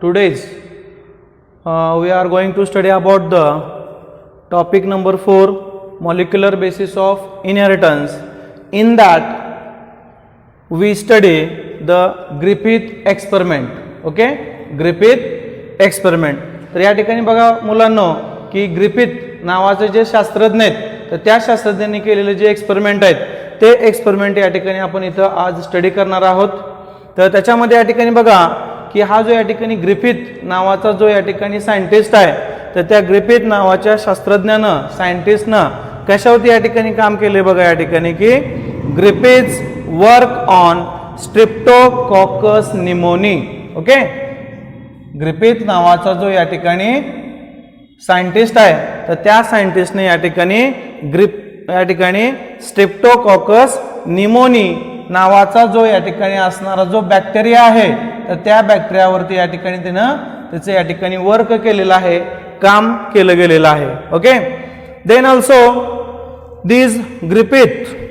today's we are going to study about the topic number 4, molecular basis of inheritance. In that we study the Griffith experiment. Okay, Griffith experiment. तर या ठिकाणी बघा मुलांनो की Griffith नावाचे जे शास्त्रज्ञ आहेत तर त्या शास्त्रज्ञांनी केलेले जे एक्सपेरिमेंट आहेत ते एक्सपेरिमेंट या ठिकाणी आपण इथं आज स्टडी करणार आहोत. तर त्याच्यामध्ये या ठिकाणी बघा की हा जो या ठिकाणी ग्रिफिथ नावाचा जो या ठिकाणी सायंटिस्ट आहे तर त्या ग्रिफिथ नावाच्या शास्त्रज्ञानं सायंटिस्टनं कशावरती या ठिकाणी काम केले बघा या ठिकाणी की Griffiths work on streptococcus pneumoniae. Okay, Griffith नावाचा जो या ठिकाणी सायंटिस्ट आहे तर त्या सायंटिस्टने या ठिकाणी स्ट्रेप्टोकॉकस निमोनी नावाचा जो या ठिकाणी असणारा जो बॅक्टेरिया आहे तर त्या बॅक्टेरियावरती या ठिकाणी त्यानं त्याचे या ठिकाणी वर्क केलेलं आहे, काम केलं गेलेलं आहे. Okay, then also this Griffith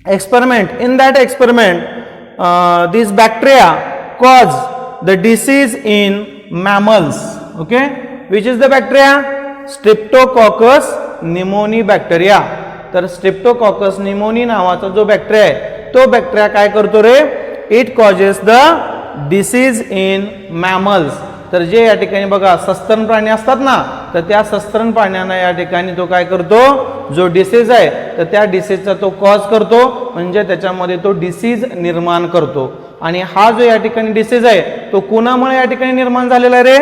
experiment, in that experiment this bacteria cause the disease in mammals. Okay, which is the bacteria? Streptococcus pneumoniae bacteria. तर स्ट्रेप्टोकॉकस निमोनी नावाचा जो बॅक्टेरिया आहे तो बॅक्टेरिया काय करतो रे? It causes the disease in mammals. तर जे या ठिकाणी बघा सस्तन प्राणी असतात ना तर त्या सस्तन प्राण्यांना या ठिकाणी तो काय करतो, जो डिसीज आहे तर त्या डिसीजचा तो कॉज करतो, म्हणजे त्याच्यामध्ये तो डिसीज निर्माण करतो. आणि हा जो या ठिकाणी डिसीज आहे तो कुणामुळे या ठिकाणी निर्माण झालेला आहे रे?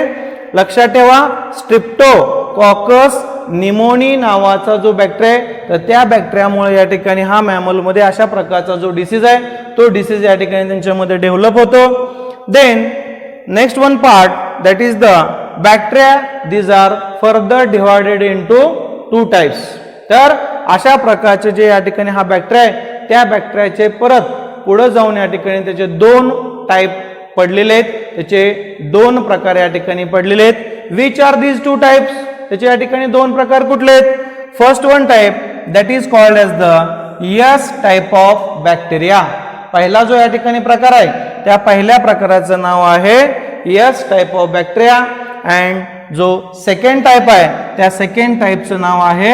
लक्षात ठेवा, स्ट्रेप्टोकॉकस निमोनी नावाचा जो बॅक्टेरिया आहे तर त्या बॅक्टेरियामुळे या ठिकाणी हा मॅमलमध्ये अशा प्रकारचा जो डिसीज आहे तो डिसीज या ठिकाणी त्यांच्यामध्ये डेव्हलप होतो. Then next one part that is the bacteria. These are further divided into two types. तर अशा प्रकारचे जे या ठिकाणी हा बॅक्टेरिया आहे त्या बॅक्टेरियाचे परत पुढे जाऊन या ठिकाणी त्याचे दोन टाइप पडलेले आहेत, त्याचे दोन प्रकार या ठिकाणी पडलेले आहेत. Which are these two types? त्याचे या ठिकाणी दोन प्रकार कुठले आहेत? First one type that is called as the S type of bacteria. पहिला जो या ठिकाणी प्रकार आहे त्या पहिल्या प्रकाराचं नाव आहे S type of bacteria. And जो सेकंड टाइप आहे त्या सेकंड टाइपचं नाव आहे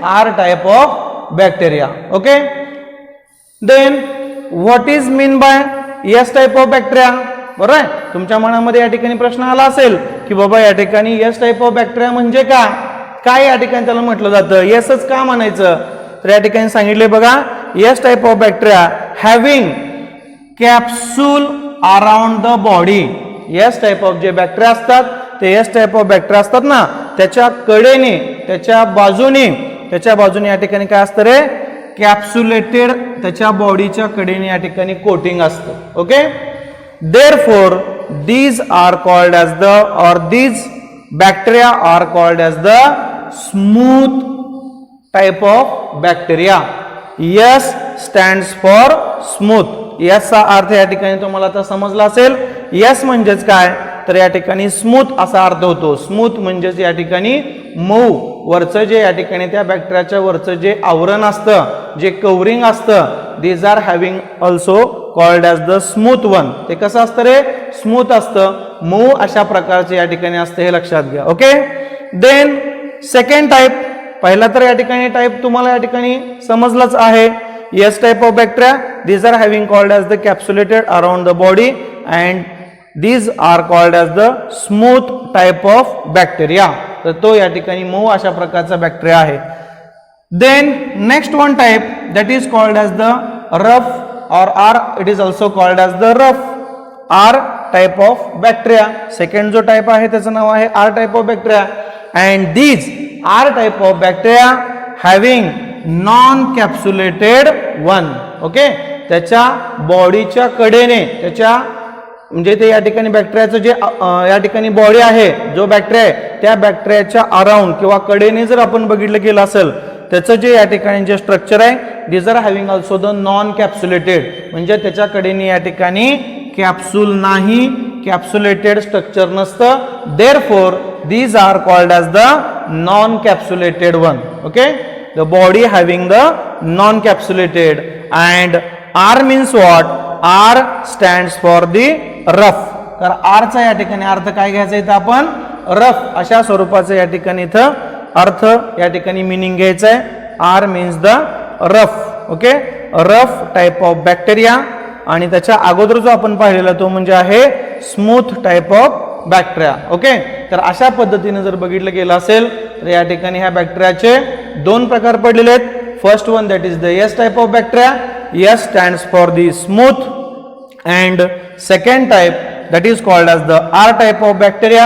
R type of bacteria. Okay, then what is mean by S type of bacteria? बरोबर आहे, तुमच्या मनामध्ये या ठिकाणी प्रश्न आला असेल की बाबा या ठिकाणी यस टाइप ऑफ बॅक्टेरिया म्हणजे काय या ठिकाणी त्याला म्हटलं जातं, यसच का म्हणायचं? तर या ठिकाणी सांगितले बघा, yes type of bacteria having capsule around the body. Yes type of जे बॅक्टेरिया असतात ते यस टाइप ऑफ बॅक्टेरिया असतात ना त्याच्या कडेने त्याच्या बाजूने या ठिकाणी काय असतं रे? कॅप्सुलेटेड, त्याच्या बॉडीच्या कडेने या ठिकाणी कोटिंग असतं. Okay, therefore these are called as the or these bacteria are called as the smooth type of bacteria. S stands for smooth. याचा अर्थ या ठिकाणी तुम्हाला आता समजला असेल. यस म्हणजेच काय तर या ठिकाणी स्मूथ असा अर्थ होतो. स्मूथ म्हणजेच या ठिकाणी मऊ, वरचं जे या ठिकाणी त्या बॅक्टेरियाच्या वरचं जे आवरण असतं, जे कव्हरिंग असतं, these are having also called as the smooth one. ते कसं असतं रे? स्मूथ असतं, मऊ अशा प्रकारचे या ठिकाणी असतं, हे लक्षात घ्या. Okay, then second type. पहिला तर या ठिकाणी टाइप तुम्हाला या ठिकाणी समजलाच आहे. Yes type of bacteria, these are having called as the capsulated around the body and these are called as the smooth type of bacteria. तर तो या ठिकाणी मऊ अशा प्रकारचा बॅक्टेरिया आहे. Then next one type that is called as the rough or R, it is also called as the rough R type of bacteria. Second जो type आहे त्याचं नाव आहे R type of bacteria and these R type of bacteria having non capsulated one. Okay, त्याच्या बॉडीच्या कडेने त्याच्या म्हणजे ते या ठिकाणी बॅक्टेरियाचं जे या ठिकाणी बॉडी आहे, जो बॅक्टेरिया आहे त्या बॅक्टेरियाच्या अराउंड किंवा कडेने जर आपण बघितलं गेलं असेल त्याचं जे या ठिकाणी जे स्ट्रक्चर आहे these are having also the non capsulated. म्हणजे त्याच्या कडेने या ठिकाणी कॅप्सूल नाही, कॅप्सुलेटेड स्ट्रक्चर नसतं. Therefore these are called as the non capsulated one. Okay, the body having the non-capsulated and R means what? R stands for the rough. तर आरचा या ठिकाणी अर्थ काय घ्यायचा इथं आपण रफ अशा स्वरूपाचं या ठिकाणी इथं अर्थ या ठिकाणी मिनिंग घ्यायचं आहे. R means the rough. Okay, rough type of bacteria. आणि त्याच्या अगोदर जो आपण पाहिलेला तो म्हणजे आहे smooth type of bacteria. Okay, तर अशा पद्धतीने जर बघितलं गेलं असेल तर या ठिकाणी ह्या बॅक्टेरियाचे दोन प्रकार पडलेले आहेत. First one that is the S type of bacteria. S stands for the smooth and second type that is called as the R type of bacteria.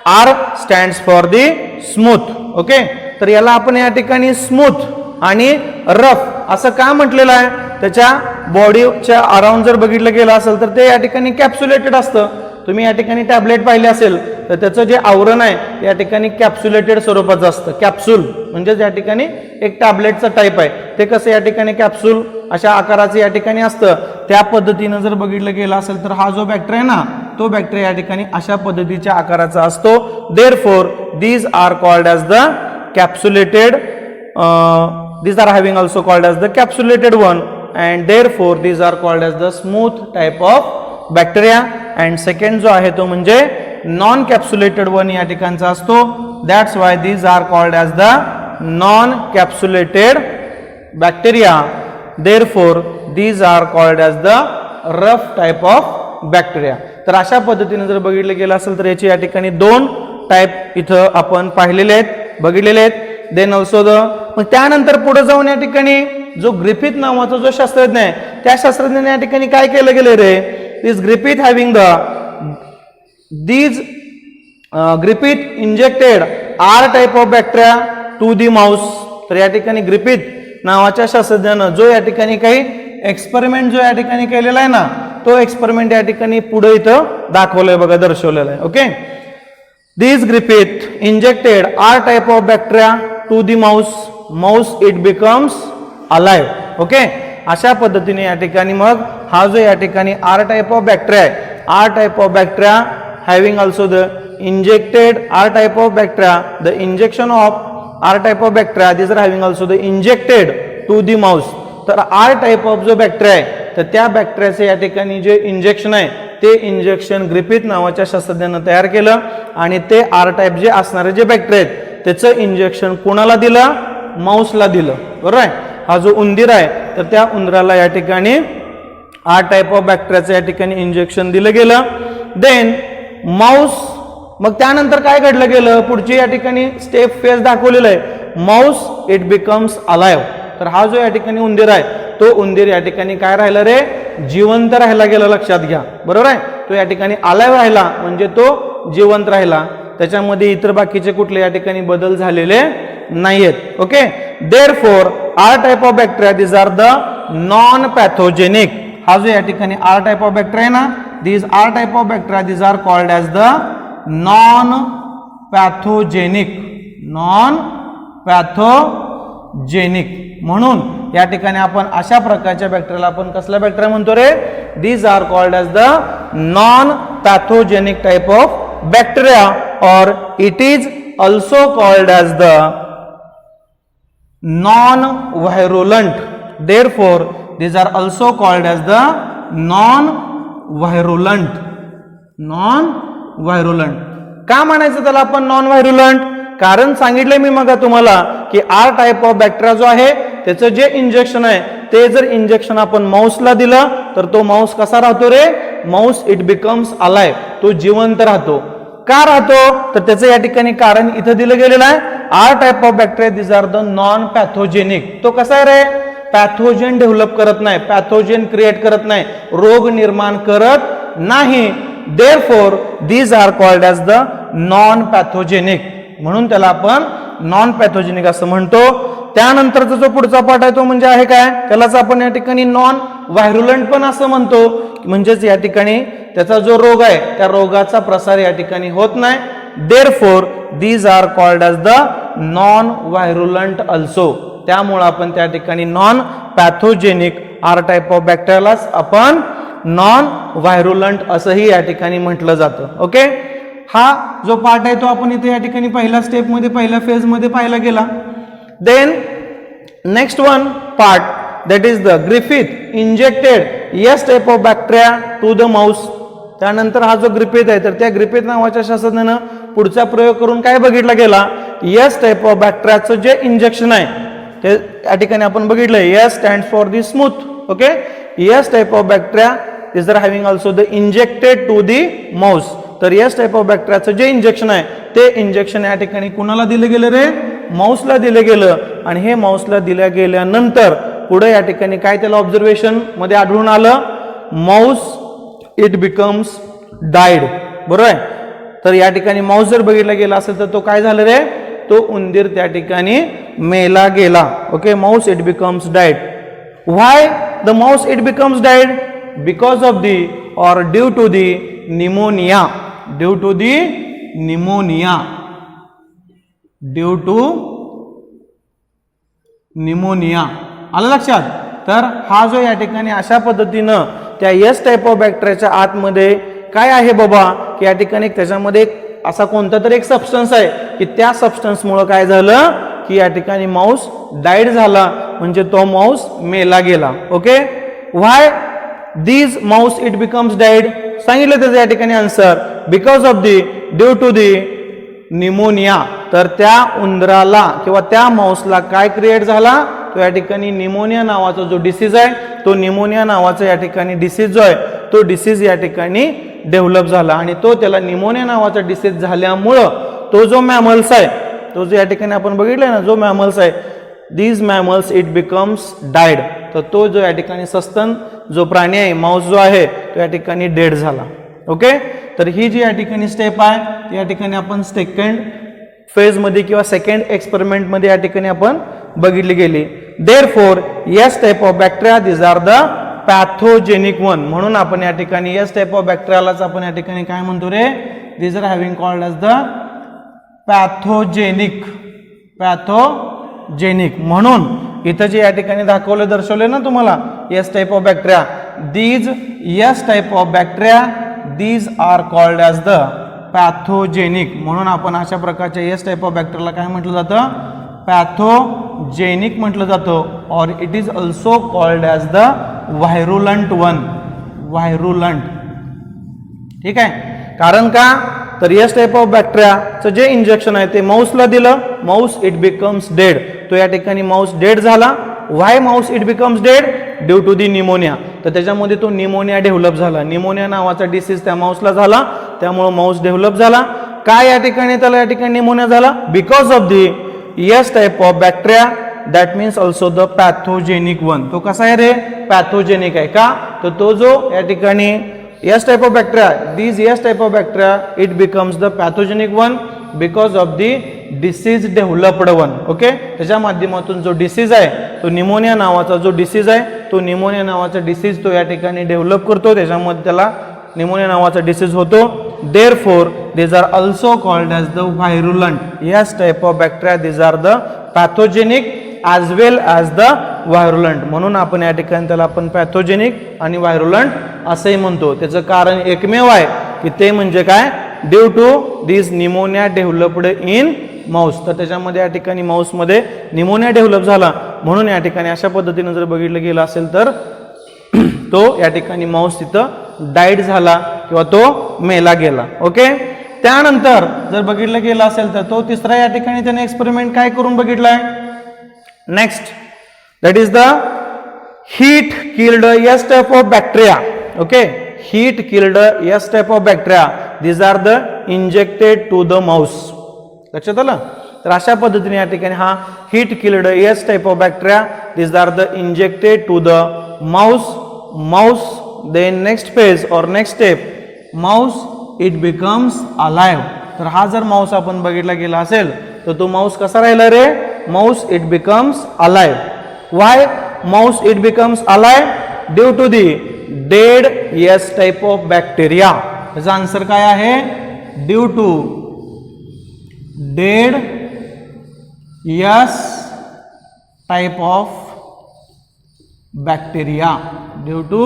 R stands for the smooth. Okay, तर याला आपण या ठिकाणी smooth आणि rough असं का म्हटलेलं आहे? त्याच्या बॉडीच्या अराउंड जर बघितलं गेलं असेल तर ते या ठिकाणी कॅप्सुलेटेड असतं. तुम्ही या ठिकाणी टॅबलेट पाहिले असेल तर त्याचं जे आवरण आहे या ठिकाणी कॅप्सुलेटेड स्वरूपाचं असतं. कॅप्सूल म्हणजे या ठिकाणी एक टॅबलेटचा टाईप आहे. ते कसं या ठिकाणी कॅप्सूल अशा आकाराचं या ठिकाणी असतं. त्या पद्धतीनं जर बघितलं गेलं असेल तर हा जो बॅक्टेरिया ना तो बॅक्टेरिया या ठिकाणी अशा पद्धतीच्या आकाराचा असतो. Therefore these are called as the capsulated. these are having also called as the capsulated one, and therefore these are called as the smooth type of bacteria. and second जो आहे तो म्हणजे non capsulated one या ठिकाणचा असतो. that's why these are called as the non capsulated bacteria. therefore these are called as the rough type of bacteria. तर अशा पद्धतीने जर बघितलं गेलं असेल तर याची या ठिकाणी दोन टाइप इथं आपण पाहिलेले आहेत, बघितलेले आहेत. देन ऑल्सो द मग त्यानंतर पुढे जाऊन या ठिकाणी जो ग्रिफिथ नावाचा जो शास्त्रज्ञ आहे त्या शास्त्रज्ञाने या ठिकाणी काय केलं गेले रे? This Griffith having Griffith injected R type of bacteria to the mouse. तर या ठिकाणी ग्रिफिथ नावाच्या शास्त्रज्ञानं जो या ठिकाणी काही एक्सपेरिमेंट जो या ठिकाणी केलेला आहे ना तो एक्सपेरिमेंट या ठिकाणी पुढे इथं दाखवलंय बघा, दर्शवलेलं आहे. Okay, this Griffith injected R type of bacteria to the mouse it becomes alive. Okay, अशा पद्धतीने या ठिकाणी मग हा जो या ठिकाणी आर टाइप ऑफ बॅक्टेरिया आहे, R type of bacteria having also the injected R type of bacteria, the injection of R type of bacteria this are having also the injected to the mouse. तर R type of जो bacteria आहे तर त्या बॅक्टेरियाचे या ठिकाणी जे injection आहे ते इंजेक्शन ग्रिफिथ नावाच्या शास्त्रज्ञानं तयार केलं आणि ते आर टाइप जे असणारे जे बॅक्टेरिया आहेत त्याचं इंजेक्शन कोणाला दिलं? माऊसला दिलं. बरोबर आहे. हा जो उंदीर आहे तर त्या उंदराला या ठिकाणी आर टाइप ऑफ बॅक्टेरियाचं या ठिकाणी इंजेक्शन दिलं गेलं. देन माऊस मग त्यानंतर काय घडलं गेलं? पुढची या ठिकाणी स्टेप फेज दाखवलेला आहे. Mouse it becomes alive. तर हा जो या ठिकाणी उंदीर आहे तो उंदीर या ठिकाणी काय राहिला रे? जिवंत राहायला गेला. लक्षात घ्या. बरोबर आहे. तो या ठिकाणी अलाइव राहिला म्हणजे तो जिवंत राहिला. त्याच्यामध्ये इतर बाकीचे कुठले या ठिकाणी बदल झालेले नाहीयेत. Okay, therefore R type of bacteria this are the non pathogenic. हा जो या ठिकाणी आर टाइप ऑफ बॅक्टेरिया आहे ना this R type of bacteria this are called as the non pathogenic. Non pathogenic म्हणून या ठिकाणी आपण अशा प्रकारच्या बॅक्टेरियाला आपण कसला बॅक्टेरिया म्हणतो रे? These are called as the non pathogenic type of bacteria, or it is also called as the non-virulent. Therefore these are also called as the non-virulent. non-virulent का म्हणायचं त्याला आपण नॉन व्हायरुलंट? कारण सांगितलंय मी मग तुम्हाला की आर टाइप ऑफ बॅक्टेरिया जो आहे त्याचं जे इंजेक्शन आहे ते जर इंजेक्शन आपण माऊसला दिलं तर तो माऊस कसा राहतो रे? Mouse it becomes alive. तो जिवंत राहतो. का राहतो? तर त्याचं या ठिकाणी कारण इथं दिलं गेलेलं आहे. R type of bacteria this are the non pathogenic. तो कसा आहे रे? पॅथोजेन डेव्हलप करत नाही, पॅथोजेन क्रिएट करत नाही, रोग निर्माण करत नाही. Therefore these are called as the non pathogenic. म्हणून त्याला आपण नॉन पॅथोजेनिक असं म्हणतो. त्यानंतरचा जो पुढचा पार्ट आहे तो म्हणजे आहे काय? त्यालाच आपण या ठिकाणी नॉन व्हायरुलंट पण असं म्हणतो. म्हणजेच या ठिकाणी त्याचा जो रोग आहे त्या रोगाचा प्रसार या ठिकाणी होत नाही. Therefore these are called as the non virulent also. त्यामुळे आपण त्या ठिकाणी non pathogenic R type of बॅक्टेरियालाच आपण नॉन व्हायरुलंट असंही या ठिकाणी म्हटलं जातं. ओके, हा जो पार्ट आहे तो आपण इथे या ठिकाणी पहिल्या स्टेपमध्ये पहिल्या फेजमध्ये पाहिला गेला. Then next one part that is the Griffith injected S type of bacteria to the mouse. त्यानंतर हा जो ग्रिफिथ आहे तर त्या ग्रिफिथ नावाच्या शास्त्रज्ञानं पुढचा प्रयोग करून काय बघितला गेला, एस टाईप ऑफ बॅक्टेरियाचं जे इंजेक्शन आहे ते या ठिकाणी आपण बघितलंय. S stand for the smooth. Okay, S type of bacteria is are having also the injected to the mouse. तर एस टाईप ऑफ बॅक्टेरियाचं जे इंजेक्शन आहे ते इंजेक्शन या ठिकाणी कुणाला दिलं गेलं रे, माऊसला दिलं गेलं. आणि हे माऊसला दिल्या गेल्यानंतर पुढे या ठिकाणी काय त्याला ऑब्झर्वेशन मध्ये आढळून आलं, माऊस इट बिकम्स डायड. बरोबर आहे. तर या ठिकाणी माऊस जर बघितला गेला असेल तर तो काय झालं रे, तो उंदीर त्या ठिकाणी मेला गेला. Okay, mouse it becomes died. Why the mouse it becomes died? Because of the or due to the pneumonia. Due to the pneumonia. Due to pneumonia. आलं लक्षात? तर हा जो या ठिकाणी अशा पद्धतीनं त्या एस टाईप ऑफ बॅक्टेरियाच्या आतमध्ये काय आहे बाबा, की या ठिकाणी त्याच्यामध्ये एक असा कोणता तरी एक सबस्टन्स आहे की त्या सबस्टन्समुळे काय झालं की या ठिकाणी माऊस डाईड झाला, म्हणजे तो माऊस मेला गेला. Okay, why these mouse it becomes died? सांगितलं त्याचं या ठिकाणी answer, because of the due to the pneumonia. तर त्या उंदराला किंवा त्या माऊसला काय क्रिएट झाला, तो या ठिकाणी निमोनिया नावाचा जो डिसीज आहे, तो निमोनिया नावाचा या ठिकाणी डिसीज जो आहे तो डिसीज या ठिकाणी डेव्हलप झाला. आणि तो त्याला निमोनिया नावाचा डिसीज झाल्यामुळं तो जो मॅमल्स आहे, तो जो या ठिकाणी आपण बघितलं ना, जो मॅमल्स आहे, these mammals it becomes died. तर तो जो या ठिकाणी सस्तन जो प्राणी आहे, माऊस जो आहे, तो या ठिकाणी डेड झाला. ओके, तर ही जी या ठिकाणी स्टेप आहे ती या ठिकाणी आपण सेकंड फेज मध्ये किंवा सेकंड एक्सपेरिमेंट मध्ये या ठिकाणी आपण बघितली गेली. Therefore S type of bacteria these are the pathogenic one. म्हणून आपण या ठिकाणी एस टाईप ऑफ बॅक्टेरियालाच आपण या ठिकाणी काय म्हणतो रे, these are having called as the pathogenic. Pathogenic म्हणून इथं जे या ठिकाणी दाखवले दर्शवले ना तुम्हाला S type of bacteria, these S type of bacteria these are called as the pathogenic. म्हणून आपण अशा प्रकारच्या एस टाईप ऑफ बॅक्टेरियाला काय म्हटलं जातं, पॅथोजेनिक म्हटलं जातं. Or it is also called as the virulent one. Virulent. ठीक आहे, कारण का, तर एस टाईप ऑफ बॅक्टेरियाचं जे इंजेक्शन आहे ते माऊसला दिलं, माऊस इट बिकम्स डेड. तो या ठिकाणी माऊस डेड झाला. Why mouse it becomes dead? Due to the pneumonia. तर त्याच्यामध्ये तो निमोनिया डेव्हलप झाला. निमोनिया नावाचा डिसीज त्या माऊसला झाला, त्यामुळे माऊस डेव्हलप झाला. काय या ठिकाणी त्याला या ठिकाणी निमोनिया झाला? Because of the S type of bacteria, that means also the pathogenic one. तो कसा आहे रे, पॅथोजेनिक आहे. का, तर तो जो या ठिकाणी S type of bacteria, these S type of bacteria it becomes the pathogenic one because of the disease developed one. Okay, त्याच्या माध्यमातून जो डिसीज आहे तो निमोनिया नावाचा जो डिसीज आहे, तो निमोनिया नावाचा डिसीज तो या ठिकाणी डेव्हलप करतो, त्याच्यामध्ये त्याला निमोनिया नावाचा डिसीज होतो. Therefore these are also called as the virulent. S type of bacteria these are the pathogenic as well as the virulent. म्हणून आपण या ठिकाणी त्याला आपण पॅथोजेनिक आणि व्हायरुलंट असंही म्हणतो. त्याचं कारण एकमेव आहे की ते म्हणजे काय, due to this pneumonia developed in mouse. तर त्याच्यामध्ये या ठिकाणी माऊसमध्ये निमोनिया डेव्हलप झाला, म्हणून या ठिकाणी अशा पद्धतीनं जर बघितलं गेलं असेल तर तो या ठिकाणी माऊस तिथं डाईड झाला किंवा तो मेला गेला. ओके, त्यानंतर जर बघितलं गेलं असेल तर तो तिसरा या ठिकाणी त्याने एक्सपेरिमेंट काय करून बघितलाय, next, that is the heat killed S type of bacteria. Okay, heat killed S type of bacteria these are the injected to the mouse. लक्षात आलं? तर अशा पद्धतीने या ठिकाणी हा heat killed S type of bacteria these are the injected to the mouse. Then next phase और next step, mouse it becomes alive. तर हा जर माऊस आपण बघितला गेला असेल तर तो माऊस कसा राहिला रे, mouse it becomes alive. Why mouse it becomes alive? Due to the dead S type of bacteria. त्याचा आन्सर काय आहे, due to dead S type of bacteria. Due to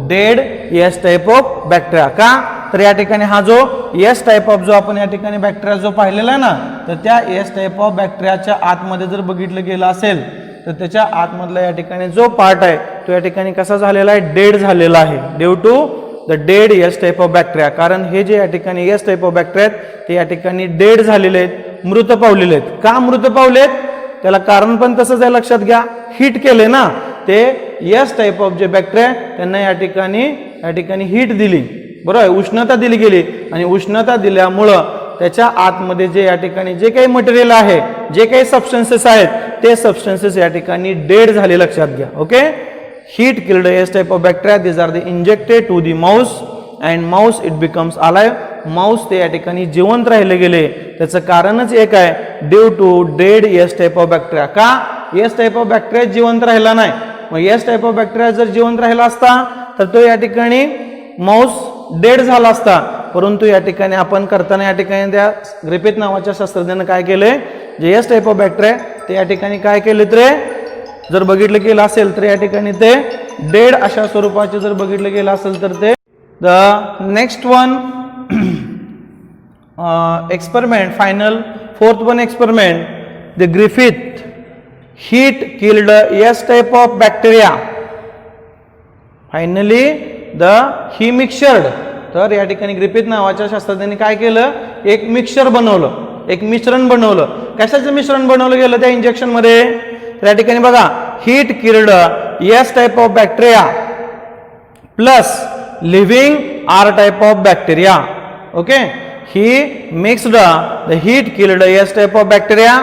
dead S type of bacteria. का, तर या ठिकाणी हा जो S type of जो आपण या ठिकाणी बॅक्टेरिया जो पाहिलेला आहे ना, तर त्या एस टाईप ऑफ बॅक्टेरियाच्या आतमध्ये जर बघितलं गेलं असेल तर त्याच्या आतमधला या ठिकाणी जो पार्ट आहे तो या ठिकाणी कसा झालेला आहे, डेड झालेला आहे, due to the dead S type of bacteria. कारण हे जे या ठिकाणी एस टाईप ऑफ बॅक्टेरिया आहेत ते या ठिकाणी डेड झालेले आहेत, मृत पावलेले आहेत. का मृत पावलेत त्याला कारण पण तसंच आहे, लक्षात घ्या. हीट केले ना, ते एस टाईप ऑफ जे बॅक्टेरिया त्यांना या ठिकाणी हीट दिली, बरोबर आहे, उष्णता दिली गेली आणि उष्णता दिल्यामुळं त्याच्या आतमध्ये जे या ठिकाणी जे काही मटेरियल आहे, जे काही सबस्टन्सेस आहेत ते सबस्टन्सेस या ठिकाणी डेड झाले, लक्षात घ्या. Okay, heat killed S type of bacteria, this are the injected to the mouse and mouse it becomes alive. Mouse ते या ठिकाणी जिवंत राहिले गेले. त्याचं कारणच एक आहे, due to dead S type of bacteria. का एस टाईप ऑफ बॅक्टेरिया जिवंत राहिला नाही? मग एस टाईप ऑफ बॅक्टेरिया जर जिवंत राहिला असता तर तो या ठिकाणी माउस डेड झाला असता. परंतु या ठिकाणी आपण करताना या ठिकाणी त्या ग्रिफिथ नावाच्या शास्त्रज्ञानं काय केले, जे एस टाईप ऑफ बॅक्टेरिया ते या ठिकाणी काय केले तर जर बघितलं गेलं असेल तर या ठिकाणी ते डेड अशा स्वरूपाचे जर बघितलं गेलं असेल तर ते. The next one experiment, final fourth one experiment, the Griffith heat killed S type of bacteria. Finally he mixtured. तर या ठिकाणी ग्रिफिथ नावाच्या शास्त्रज्ञांनी काय केलं, एक मिक्सचर बनवलं, एक मिश्रण बनवलं. कशाचं मिश्रण बनवलं गेलं त्या इंजेक्शन मध्ये? तर या ठिकाणी बघा, heat killed S type of bacteria plus living R type of bacteria. Okay, he mixed the heat killed S type of bacteria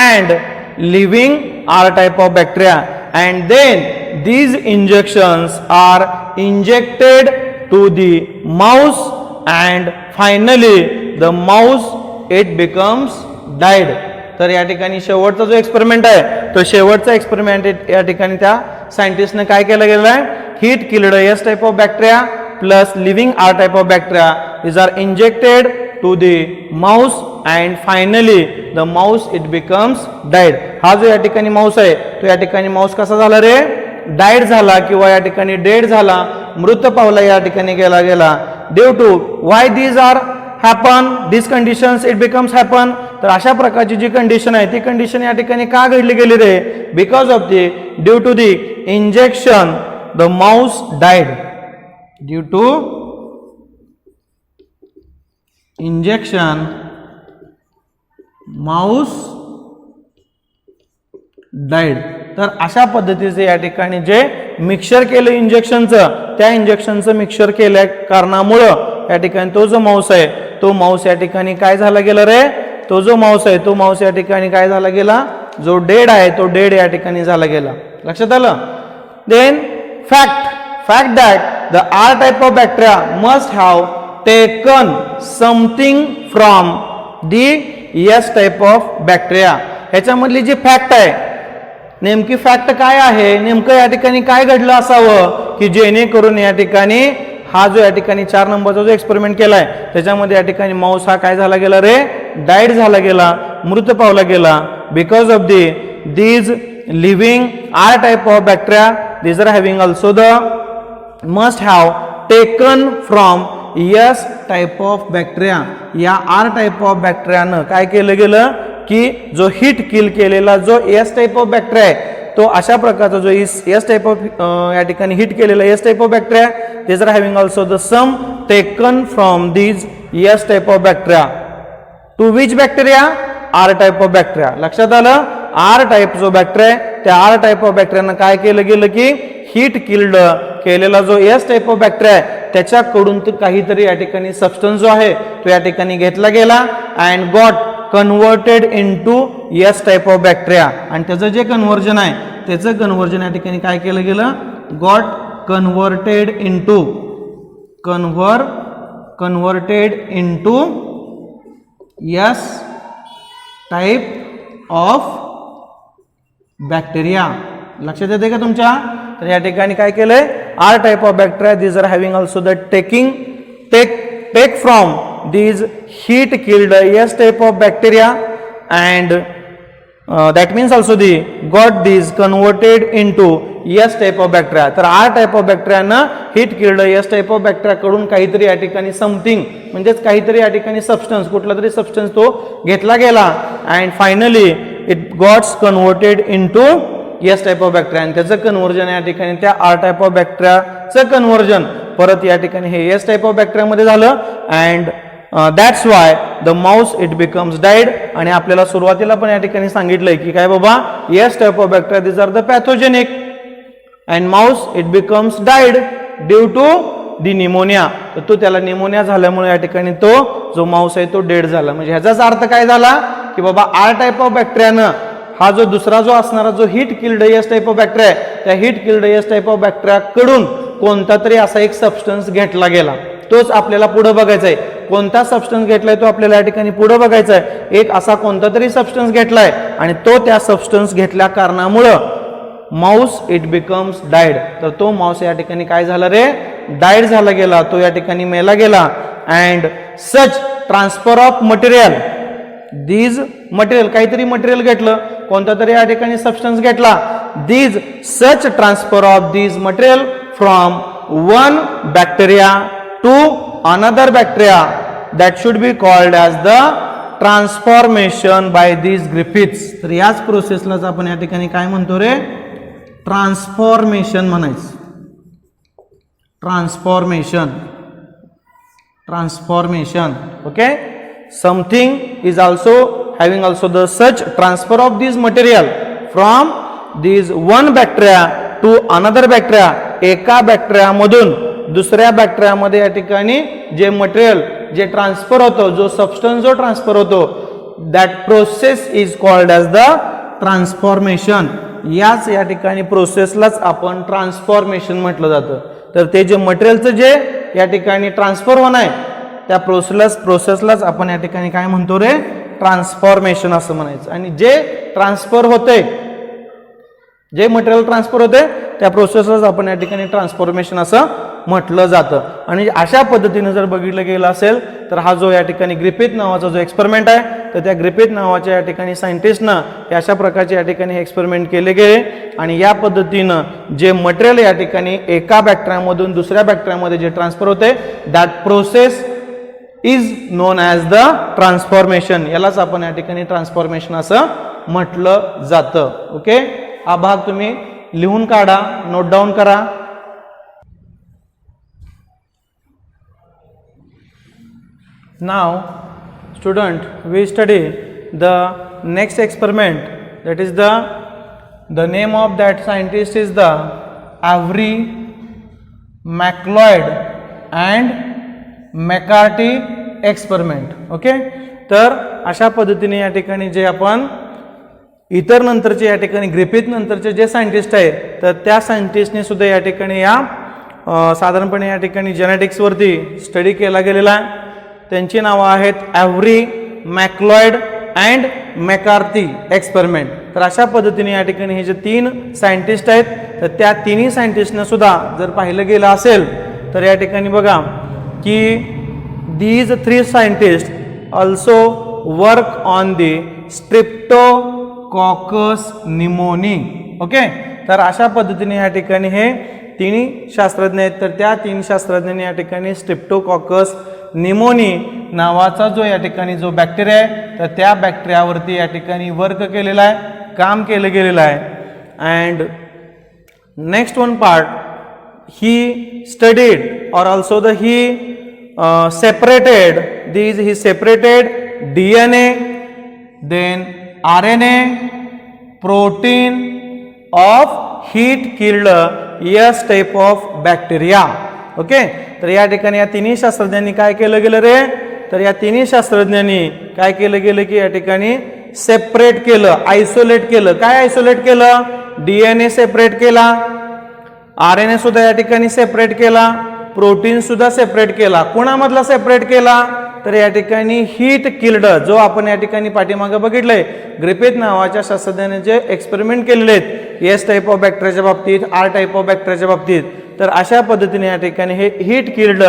and living R type of bacteria and then these injections are injected to the mouse and finally the mouse it becomes died. तर या ठिकाणी शेवटचा जो experiment आहे तो शेवटचा experiment या ठिकाणी त्या सायंटिस्टने काय केलं गेलं आहे, heat killed S type of bacteria plus living R type of bacteria is are injected to the mouse and finally the mouse it becomes died. हा जो या ठिकाणी माउस आहे तो या ठिकाणी माउस कसा झाला रे, डाईड झाला किंवा या ठिकाणी डेड झाला, मृत पावला या ठिकाणी गेला. Due to why these are happen, this conditions it becomes happen. तर अशा प्रकारची जी कंडिशन आहे ती कंडिशन या ठिकाणी का घडली गेली रे? Because of the due to the injection the mouse died. Due to injection mouse died. तर अशा पद्धतीचे या ठिकाणी जे मिक्सचर केलं इंजेक्शनचं, त्या इंजेक्शनचं मिक्सचर केल्या कारणामुळं या ठिकाणी तो जो माउस आहे तो माउस या ठिकाणी काय झाला गेला रे, तो जो माउस आहे तो माउस या ठिकाणी काय झाला गेला, जो डेड आहे तो डेड या ठिकाणी झाला गेला. लक्षात आलं? Then fact that the R type of bacteria must have taken something from the S type of bacteria. ह्याच्यामधली जी फॅक्ट आहे, नेमकी फॅक्ट काय आहे, नेमकं या ठिकाणी काय घडलं असावं की जेणेकरून या ठिकाणी हा जो या ठिकाणी 4 नंबरचा जो एक्सपेरिमेंट केलाय त्याच्यामध्ये या ठिकाणी माउस हा काय झाला गेला रे, डाईड झाला गेला, मृत पावला गेला. Because of these living R type of bacteria, these are having also the must have taken from S type of bacteria. या आर टाईप ऑफ बॅक्टेरियानं काय केलं गेलं की जो हीट किल केलेला जो एस टाईप ऑफ बॅक्टेरिया आहे तो अशा प्रकारचा जो एस टाईप ऑफ या ठिकाणी हीट केलेला S type of bacteria, these are having also the some taken from these S type of bacteria to which bacteria, R type of bacteria. लक्षात आलं? आर टाईप जो बॅक्टेरिया आहे त्या R type of बॅक्टेरियानं काय केलं गेलं की हीट किल्ड केलेला जो एस टाईप ऑफ बॅक्टेरिया आहे त्याच्याकडून काहीतरी या ठिकाणी सबस्टन्स जो आहे तो या ठिकाणी घेतला गेला and got converted into S type of bacteria. आणि त्याचं जे कन्व्हर्जन आहे त्याचं कन्व्हर्जन या ठिकाणी काय केलं गेलं, got converted into S type of bacteria. लक्षात येते का तुमच्या? तर या ठिकाणी काय केलंय, R type of bacteria these are having also the take from these heat killed S type of bacteria and that means also the got these converted into S type of bacteria. तर R type of bacteria ना heat killed S type of bacteria कडून काहीतरी या ठिकाणी something म्हणजेच काहीतरी या ठिकाणी सबस्टन्स, कुठला तरी सबस्टन्स तो घेतला गेला and finally it got converted into S type of bacteria आणि त्याचं कन्व्हर्जन या ठिकाणी त्या आर टाईप ऑफ बॅक्टेरियाचं कन्व्हर्जन परत या ठिकाणी हे एस टाईप ऑफ बॅक्टेरियामध्ये झालं and that's why the mouse it becomes died. आणि आपल्याला सुरुवातीला पण या ठिकाणी सांगितलंय की काय बाबा S type of bacteria this are the pathogenic and mouse it becomes died due to the pneumonia. तर तो त्याला निमोनिया झाल्यामुळे या ठिकाणी तो जो माउस आहे तो डेड झाला. म्हणजे ह्याचाच अर्थ काय झाला की बाबा आर टाईप ऑफ बॅक्टेरियानं हा जो दुसरा जो असणारा जो heat killed S type of bacteria आहे त्या heat killed S type of bacteria कडून कोणता तरी असा एक सबस्टन्स घेतला गेला. तोच आपल्याला पुढे बघायचा आहे. कोणता सबस्टन्स घेतलाय तो आपल्याला या ठिकाणी पुढे बघायचा आहे. एक असा कोणता तरी सबस्टन्स घेतलाय आणि तो त्या सबस्टन्स घेतल्या कारणामुळं माउस इट बिकम्स डाईड. तर तो माउस या ठिकाणी काय झाला रे डाईड झाला गेला. तो या ठिकाणी मेला गेला. And such transfer of material these material काहीतरी मटेरियल घेतलं कोणता तरी या ठिकाणी सबस्टन्स घेतला. These such transfer of these material from one bacteria to another bacteria that should be called as the transformation by these Griffiths. तर याच प्रोसेसलाच आपण या ठिकाणी काय म्हणतो रे ट्रान्सफॉर्मेशन म्हणायचं. Transformation okay. Something is also having also the such transfer of these material from these one bacteria to another bacteria. एका बॅक्टेरिया मधून दुसऱ्या बॅक्टेरिया मध्ये या ठिकाणी जे मटेरियल जे ट्रान्सफर होतो जो सबस्टन्स जो ट्रान्सफर होतो that process is called as the transformation. याच या ठिकाणी प्रोसेसलाच आपण ट्रान्सफॉर्मेशन म्हटलं जातं. तर ते जे मटेरियलचं जे या ठिकाणी ट्रान्सफर होणं आहे त्या प्रोसेसलाच आपण या ठिकाणी काय म्हणतो रे ट्रान्सफॉर्मेशन असं म्हणायचं. आणि जे ट्रान्सफर होते जे मटेरियल ट्रान्सफर होते त्या प्रोसेसलाच आपण या ठिकाणी ट्रान्सफॉर्मेशन असं म्हटलं जातं. आणि अशा पद्धतीने जर बघितलं गेलं असेल तर हा जो या ठिकाणी ग्रिफिथ नावाचा जो एक्सपेरिमेंट आहे तर त्या ग्रिफिथ नावाच्या या ठिकाणी सायंटिस्टनं अशा प्रकारचे या ठिकाणी हे एक्सपेरिमेंट केले गेले. आणि या पद्धतीनं जे मटेरियल या ठिकाणी एका बॅक्टेरियामधून दुसऱ्या बॅक्टेरियामध्ये जे ट्रान्सफर होते that process is non as the transformation. यालाच आपण या ठिकाणी ट्रान्सफॉर्मेशन असं म्हटलं जातं. ओके. हा भाग तुम्ही लिहून काढा नोट डाऊन करा. नाव student we study the next experiment that is the name of that scientist is the Avery MacLeod and McCarty experiment. Okay. तर अशा पद्धतीने या ठिकाणी जे आपण इतर नंतरचे या ठिकाणी ग्रिफिथ नंतरचे जे सायंटिस्ट आहेत तर त्या सायंटिस्टने सुद्धा या ठिकाणी या साधारणपणे या ठिकाणी जेनेटिक्सवरती स्टडी केला गेलेला आहे. त्यांची नावं आहेत ॲव्हरी मॅक्लॉइड अँड मॅकार्थी एक्सपेरिमेंट. तर अशा पद्धतीने या ठिकाणी हे जे तीन सायंटिस्ट आहेत तर त्या तिन्ही सायंटिस्टने सुद्धा जर पाहिलं गेलं असेल तर या ठिकाणी बघा की these three scientists also work on the Streptococcus pneumoniae. Okay. तर अशा पद्धतीने या ठिकाणी हे तिन्ही शास्त्रज्ञ आहेत तर त्या तीन शास्त्रज्ञांनी या ठिकाणी स्ट्रेप्टोकॉकस निमोनियाe नावाचा जो या ठिकाणी जो बॅक्टेरिया आहे तर त्या बॅक्टेरियावरती या ठिकाणी वर्क केलेला आहे काम केलं गेलेलं आहे. And next one part he studied और also the he separated these he separated DNA then RNA protein of heat killed S type of bacteria. Okay. तर या ठिकाणी या तिन्ही शास्त्रज्ञांनी काय केलं गेलं रे तर या तिन्ही शास्त्रज्ञांनी काय केलं गेलं की या ठिकाणी सेपरेट केलं आयसोलेट केलं. काय आयसोलेट केलं DNA सेपरेट केला RNA सुद्धा या ठिकाणी सेपरेट केला प्रोटीन सुद्धा सेपरेट केला. कोणामधला सेपरेट केला तर या ठिकाणी हीट किल्ड जो आपण या ठिकाणी पाठीमागे बघितलंय ग्रिफिथ नावाच्या शास्त्रज्ञाने जे एक्सपेरिमेंट केलेले आहेत एस टाईप ऑफ बॅक्टेरियाच्या बाबतीत आर टाईप ऑफ बॅक्टेरियाच्या बाबतीत तर अशा पद्धतीने या ठिकाणी हे heat killed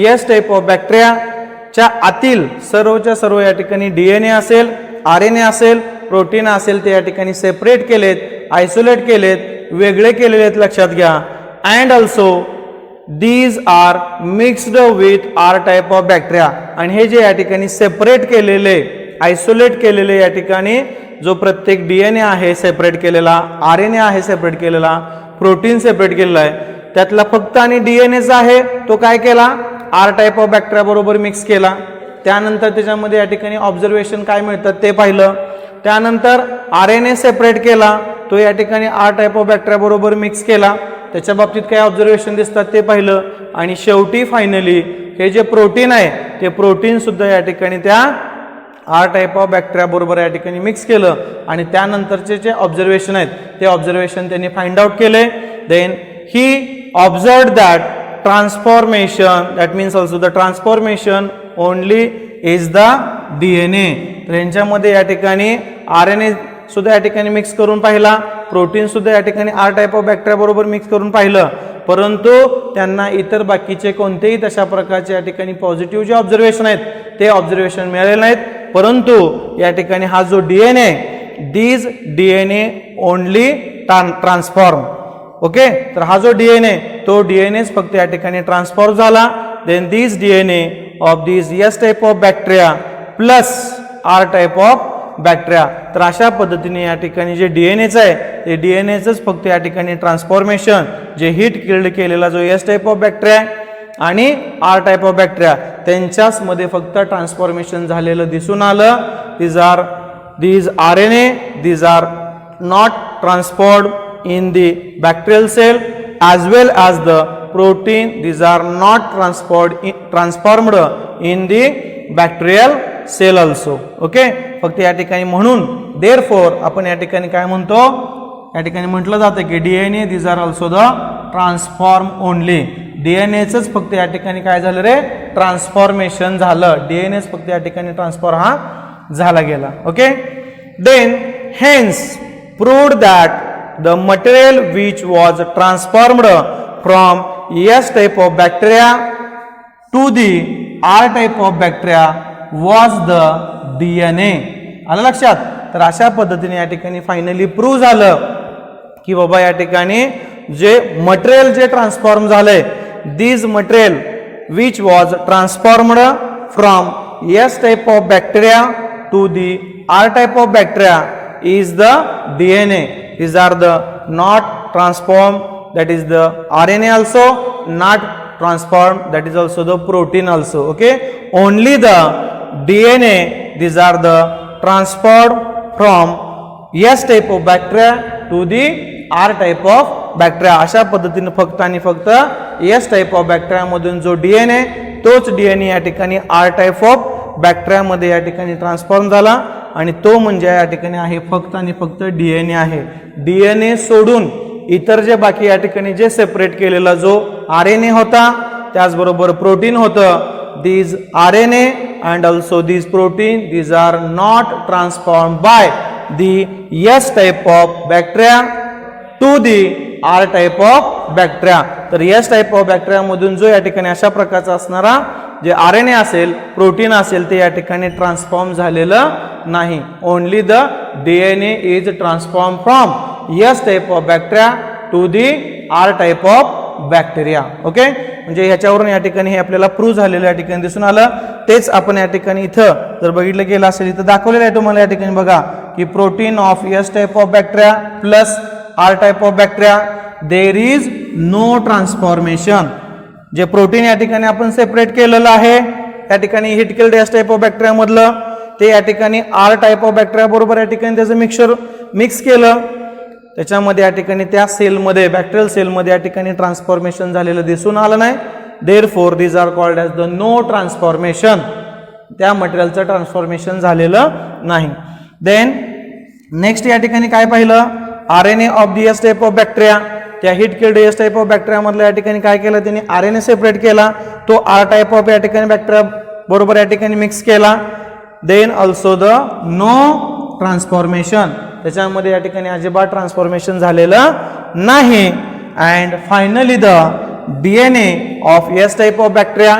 S type of बॅक्टेरियाच्या आतील सर्वच्या सर्व या ठिकाणी DNA असेल RNA असेल प्रोटीन असेल ते या ठिकाणी सेपरेट केलेत आयसोलेट केलेत वेगळे केलेले आहेत लक्षात घ्या. And also these are mixed with R type of bacteria. आणि हे जे या ठिकाणी सेपरेट केलेले आयसोलेट केलेले या ठिकाणी जो प्रत्येक DNA आहे सेपरेट केलेला, RNA आहे सेपरेट केलेला, प्रोटीन सेपरेट केलेला आहे, त्यातला फक्त आणि DNAचा आहे तो काय केला, R टाईप ऑफ बॅक्टेरिया बरोबर मिक्स केला. त्यानंतर त्याच्यामध्ये या ठिकाणी ऑब्झर्वेशन काय मिळतात ते पाहिलं. त्यानंतर RNA सेपरेट केला, तो या ठिकाणी R टाईप ऑफ बॅक्टेरिया बरोबर मिक्स केला, त्याच्या बाबतीत काय ऑब्झर्वेशन दिसतात ते पाहिलं. आणि शेवटी फायनली हे जे प्रोटीन आहे ते प्रोटीन सुद्धा या ठिकाणी त्या R टाईप ऑफ बॅक्टेरिया बरोबर या ठिकाणी मिक्स केलं आणि त्यानंतरचे जे ऑब्झर्वेशन आहेत ते ऑब्झर्वेशन त्यांनी फाइंड आउट केले. Then he observed that transformation, that means also the transformation only is the DNA. तर यांच्यामध्ये या ठिकाणी RNA सुद्धा या ठिकाणी मिक्स करून पाहिला, प्रोटीन सुद्धा या ठिकाणी R टाईप ऑफ बॅक्टेरिया बरोबर मिक्स करून पाहिलं, परंतु त्यांना इतर बाकीचे कोणतेही तशा प्रकारचे या ठिकाणी पॉझिटिव्ह जे ऑब्झर्वेशन आहेत ते ऑब्झर्वेशन मिळाले नाहीत. परंतु या ठिकाणी हा जो DNA, these DNA only transform. Okay, तर हा जो DNA तो DNA फक्त या ठिकाणी ट्रान्सफॉर्म झाला. Then these DNA of these S type of bacteria plus R type of bacteria. तर अशा पद्धतीने या ठिकाणी जे DNAचं आहे ते DNAचंच फक्त या ठिकाणी ट्रान्सफॉर्मेशन, जे हीट किल्ड केलेला जो S टाईप ऑफ बॅक्टेरिया आणि R टाईप ऑफ बॅक्टेरिया त्यांच्याच मध्ये फक्त ट्रान्सफॉर्मेशन झालेलं दिसून आलं. These RNA, these are not transformed in the bacterial cell as well as the protein, these are not transformed in the bacterial cell also. Okay, फक्त या ठिकाणी म्हणून therefore आपण या ठिकाणी काय म्हणतो, या ठिकाणी म्हटलं जातं की DNA these are also the transform only. DNAचंच फक्त या ठिकाणी काय झालं रे, ट्रान्सफॉर्मेशन झालं. DNAच फक्त या ठिकाणी ट्रान्सफॉर्म हा झाला गेला. Okay, then hence proved that the material which was transformed from S type of bacteria to the R type of bacteria was the DNA. आलं लक्षात. तर अशा पद्धतीने या ठिकाणी फायनली प्रूव्ह झालं की बाबा या ठिकाणी जे मटेरियल जे ट्रान्सफॉर्म झालंय, this material which was transformed from S type of bacteria to the R type of bacteria is the DNA. These are the not transformed, that is the RNA also, not transformed, that is also the protein also. Okay, only the DNA, these are the transformed from S type of bacteria to the R type of bacteria. अशा पद्धतीने फक्त आणि फक्त S type of bacteria मधून जो DNA तोच DNA या ठिकाणी R टाइप ऑफ बॅक्टेरिया मध्ये या ठिकाणी ट्रान्सफॉर्म झाला आणि तो म्हणजे या ठिकाणी आहे फक्त आणि फक्त DNA आहे. DNA सोडून इतर जे बाकी या ठिकाणी जे सेपरेट केलेला जो RNA होता, त्याचबरोबर प्रोटीन होतं, these RNA and also these protein, these are not transformed by the S type of bacteria to the R type of bacteria. तर S टाइप ऑफ बॅक्टेरिया मधून जो या ठिकाणी अशा प्रकारचा असणारा जे RNA असेल, प्रोटीन असेल, ते या ठिकाणी ट्रान्सफॉर्म झालेलं नाही. Only the DNA is transform from S type of bacteria to the R type of bacteria. Okay, म्हणजे ह्याच्यावरून या ठिकाणी हे आपल्याला प्रूव्ह झालेलं या ठिकाणी दिसून आलं. तेच आपण या ठिकाणी इथं जर बघितलं गेलं असेल, इथं दाखवलेलं आहे तुम्हाला या ठिकाणी बघा की protein of S type of bacteria plus R type of bacteria there is no transformation. जे प्रोटीन या ठिकाणी आपण सेपरेट केलेलं आहे या ठिकाणी heat killed S type of bacteria मधलं, ते या ठिकाणी R टाइप ऑफ बॅक्टेरिया बरोबर या ठिकाणी त्याचं मिक्सचर मिक्स केलं, त्याच्यामध्ये या ठिकाणी त्या सेलमध्ये बॅक्टेरियल सेलमध्ये या ठिकाणी ट्रान्सफॉर्मेशन झालेलं दिसून आलं नाही. Therefore these are called as the no transformation. त्या मटेरियलचं ट्रान्सफॉर्मेशन झालेलं नाही. देन नेक्स्ट या ठिकाणी काय पाहिलं, RNA of the S type of bacteria, त्या heat killed S type of bacteria मधल्या या ठिकाणी काय केलं त्यांनी, RNA सेपरेट केला, तो R टाइप ऑफ या ठिकाणी बॅक्टेरिया बरोबर या ठिकाणी मिक्स केला. Then also the no transformation, त्याच्यामध्ये या ठिकाणी अजिबात ट्रान्सफॉर्मेशन झालेलं नाही. And finally the DNA of S type of bacteria,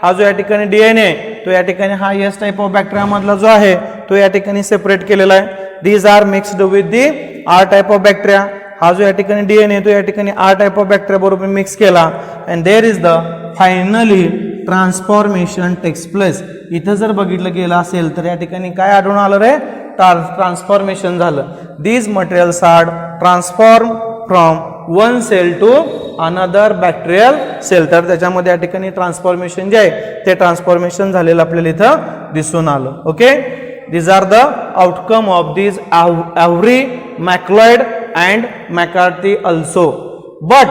हा जो या ठिकाणी DNA तो या ठिकाणी हा S टाइप ऑफ बॅक्टेरिया मधला जो आहे तो या ठिकाणी सेपरेट केलेला आहे. These are mixed with the R type of bacteria. हा जो या ठिकाणी DNA तो या ठिकाणी R टाइप ऑफ बॅक्टेरिया बरोबर मिक्स केला. And there is the finally transformation takes place. इथं जर बघितलं गेलं असेल तर या ठिकाणी काय आढळून आलं रे, ट्रान्सफॉर्मेशन झालं. These materials are transform from one cell to another bacterial cell. तर त्याच्यामध्ये या ठिकाणी ट्रान्सफॉर्मेशन जे आहे ते ट्रान्सफॉर्मेशन झालेलं आपल्याला इथं दिसून आलं. Okay, these are the outcome of these Avery, MacLeod and McCarthy also. But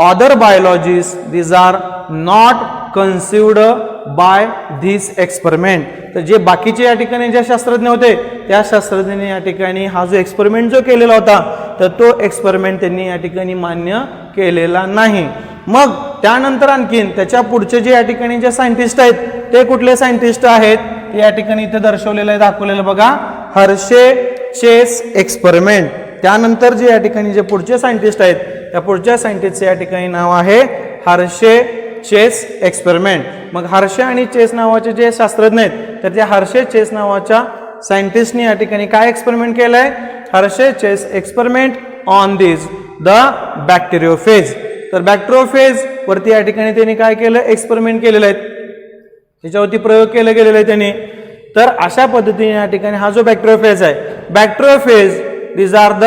other biologists, these are not conceived by this experiment. तर जे बाकीचे या ठिकाणी ज्या शास्त्रज्ञ होते त्या शास्त्रज्ञांनी या ठिकाणी हा जो एक्सपेरिमेंट जो केलेला होता तर तो एक्सपेरिमेंट त्यांनी या ठिकाणी मान्य केलेला नाही. मग त्यानंतर आणखीन त्याच्या पुढचे जे या ठिकाणी जे सायंटिस्ट आहेत ते कुठले सायंटिस्ट आहेत ते या ठिकाणी इथे दर्शवलेलं आहे, दाखवलेलं बघा, हर्शे चेस एक्सपेरिमेंट. त्यानंतर जे या ठिकाणी जे पुढचे सायंटिस्ट आहेत त्या पुढच्या सायंटिस्टचे या ठिकाणी नाव आहे हर्शे चेस एक्सपेरिमेंट. मग हर्शे आणि चेस नावाचे जे शास्त्रज्ञ आहेत तर त्या हर्शे चेस नावाच्या सायंटिस्टने या ठिकाणी काय एक्सपेरिमेंट केलंय, Hershey Chase experiment on this the bacteriophage. तर बॅक्टेरियोफेज वरती या ठिकाणी त्यांनी काय केलं, एक्सपेरिमेंट केलेले आहेत, त्याच्यावरती प्रयोग केले गेलेले आहेत त्यांनी. तर अशा पद्धतीने या ठिकाणी हा जो बॅक्टेरियोफेज आहे, bacteriophage this are the